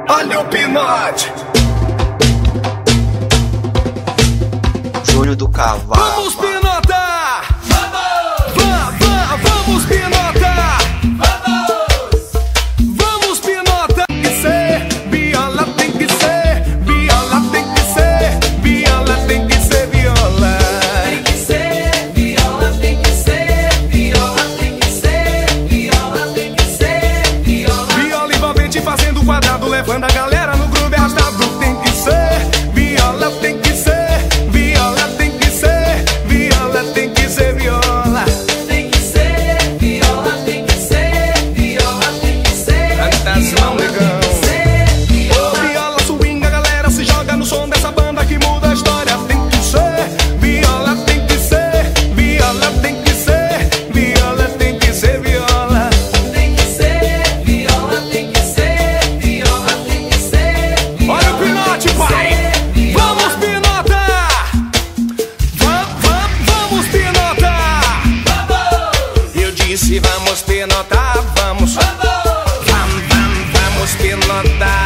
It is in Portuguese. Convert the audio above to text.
Olha o pinote. Júnior do Cavalo. Vamos pinotar! Vamos pinotar! Vamos pinotar! Tem que ser, viola tem que ser, viola tem que ser, viola tem que ser, viola. Tem que ser, viola tem que ser, viola tem que ser, viola tem que ser, viola. Viola envolvente fazendo quadrado, levando a galera no groove arrastado. Tem que ser, viola tem que ser, viola tem que ser, viola tem que ser, viola. Tem que ser, viola tem que ser, viola tem que ser. Canta as mãos, negão. Viola swing, a galera se joga no som dessa banda que muda a história. Tem que ser, viola tem que ser, viola tem que ser, viola tem que ser, viola. Tem que ser, viola tem que ser, viola tem que ser. Olha o pinote, pai! Vamos pinotar! Vamos pinotar! Eu disse vamos pinotar, vamos pinotar.